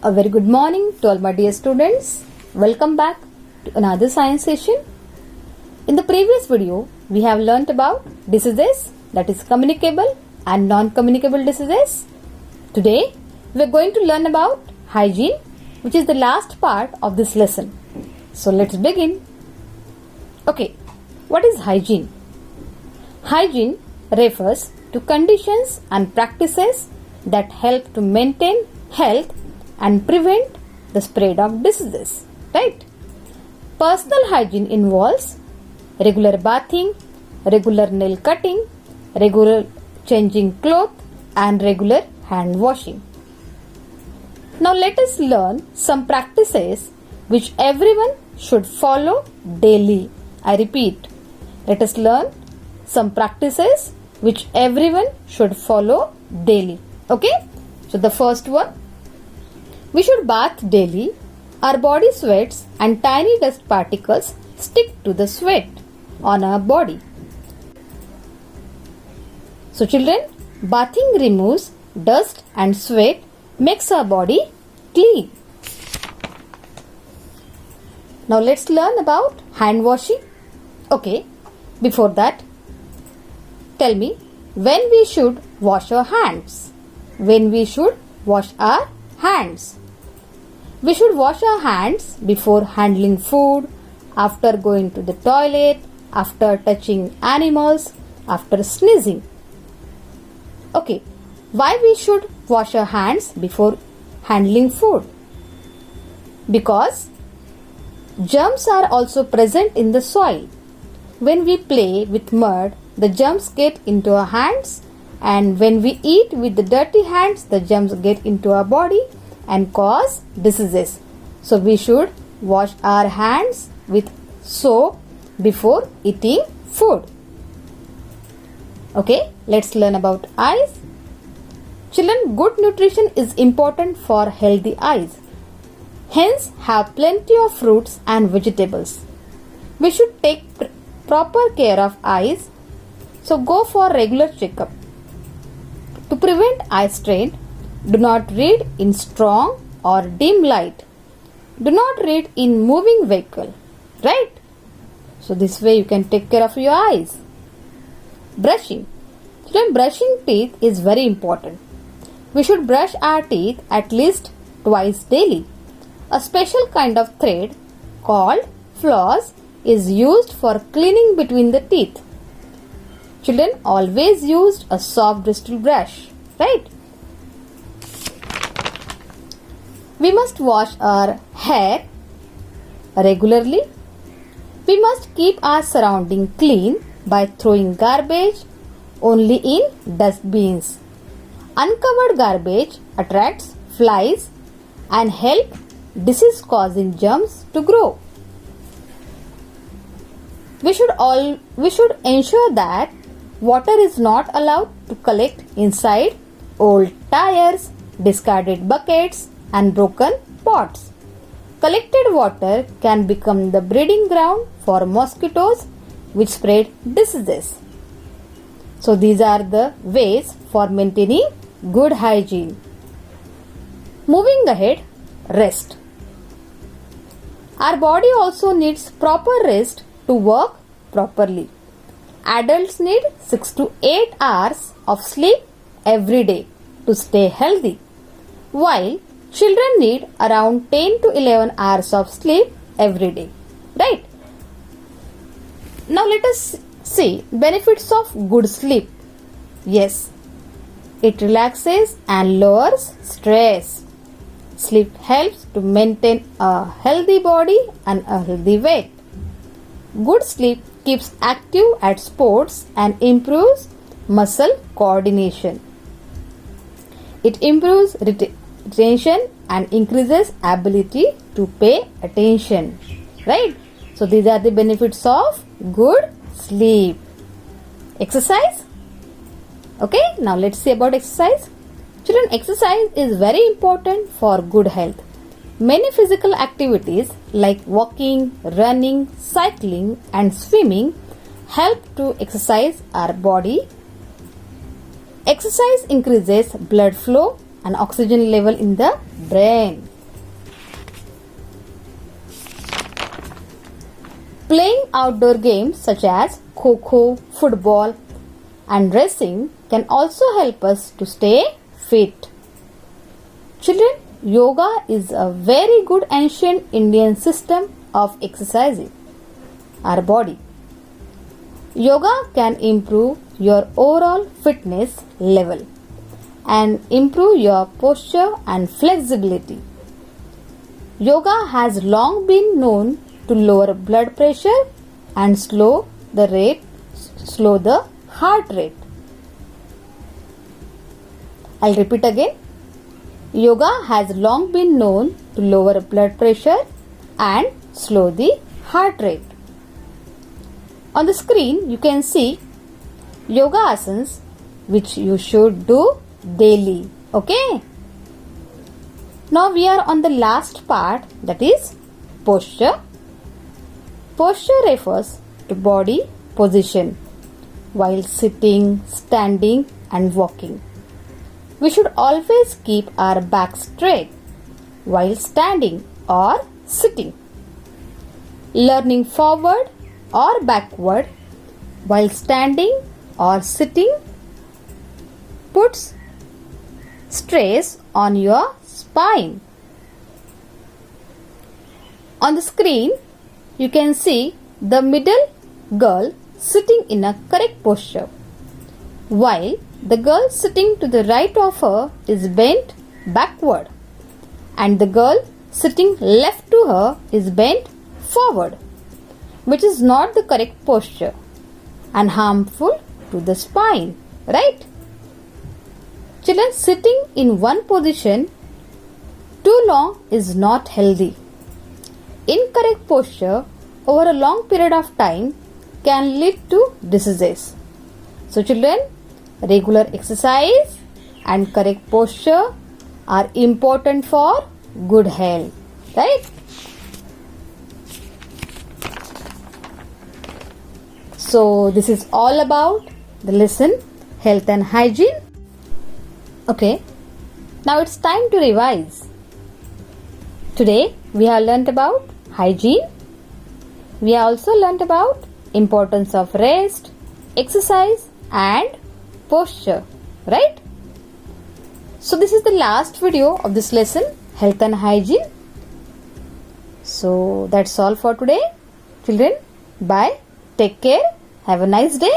A very good morning to all my dear students. Welcome back to another science session. In the previous video, we have learnt about diseases, that is communicable and non-communicable diseases. Today, we are going to learn about hygiene, which is the last part of this lesson. So let's begin. Okay, what is hygiene? Hygiene refers to conditions and practices that help to maintain health and prevent the spread of diseases, right? Personal hygiene involves regular bathing, regular nail cutting, regular changing clothes and regular hand washing. Now let us learn some practices which everyone should follow daily. I repeat, let us learn some practices which everyone should follow daily. Okay? So the first one, we should bath daily. Our body sweats and tiny dust particles stick to the sweat on our body. So children, bathing removes dust and sweat, makes our body clean. Now let's learn about hand washing. Okay, before that, tell me when we should wash our hands. When we should wash our hands. We should wash our hands before handling food, after going to the toilet, after touching animals, after sneezing. Okay, why we should wash our hands before handling food? Because germs are also present in the soil. When we play with mud, the germs get into our hands, and when we eat with the dirty hands, the germs get into our body and cause diseases. So we should wash our hands with soap before eating food. Okay, let's learn about eyes. Children, good nutrition is important for healthy eyes. Hence, have plenty of fruits and vegetables. We should take proper care of eyes. So go for regular checkup. To prevent eye strain, do not read in strong or dim light. Do not read in moving vehicle. Right? So this way you can take care of your eyes. Brushing. Children, brushing teeth is very important. We should brush our teeth at least twice daily. A special kind of thread called floss is used for cleaning between the teeth. Children, always use a soft bristle brush, right? We must wash our hair regularly. We must keep our surrounding clean by throwing garbage only in dustbins. Uncovered garbage attracts flies and help disease-causing germs to grow. We should ensure that water is not allowed to collect inside old tires, discarded buckets and broken pots. Collected water can become the breeding ground for mosquitoes which spread diseases. So these are the ways for maintaining good hygiene. Moving ahead, rest. Our body also needs proper rest to work properly. Adults need 6 to 8 hours of sleep every day to stay healthy, while children need around 10 to 11 hours of sleep every day. Right? Now let us see benefits of good sleep. Yes, it relaxes and lowers stress. Sleep helps to maintain a healthy body and a healthy weight. Good sleep keeps active at sports and improves muscle coordination. It improves retention and increases ability to pay attention. Right? So these are the benefits of good sleep. Exercise. Okay, now let's see about exercise. Children, exercise is very important for good health. Many physical activities like walking, running, cycling and swimming help to exercise our body. Exercise increases blood flow and oxygen level in the brain. Playing outdoor games such as kho-kho, football and racing can also help us to stay fit. Children, yoga is a very good ancient Indian system of exercising our body. Yoga can improve your overall fitness level and improve your posture and flexibility. Yoga has long been known to lower blood pressure and slow the heart rate. I'll repeat again. Yoga has long been known to lower blood pressure and slow the heart rate. On the screen you can see yoga asanas which you should do daily. Okay? Now we are on the last part, that is posture. Posture refers to body position while sitting, standing and walking. We should always keep our back straight while standing or sitting. Leaning forward or backward while standing or sitting puts stress on your spine. On the screen, you can see the middle girl sitting in a correct posture, while the girl sitting to the right of her is bent backward, and the girl sitting left to her is bent forward, which is not the correct posture and harmful to the spine, right? Children, sitting in one position too long is not healthy. Incorrect posture over a long period of time can lead to diseases. So children, regular exercise and correct posture are important for good health, right? So this is all about the lesson health and hygiene. Okay, now it's time to revise. Today we have learnt about hygiene. We have also learnt about importance of rest, exercise and posture, right? So this is the last video of this lesson, health and hygiene. So that's all for today. Children, bye. Take care. Have a nice day.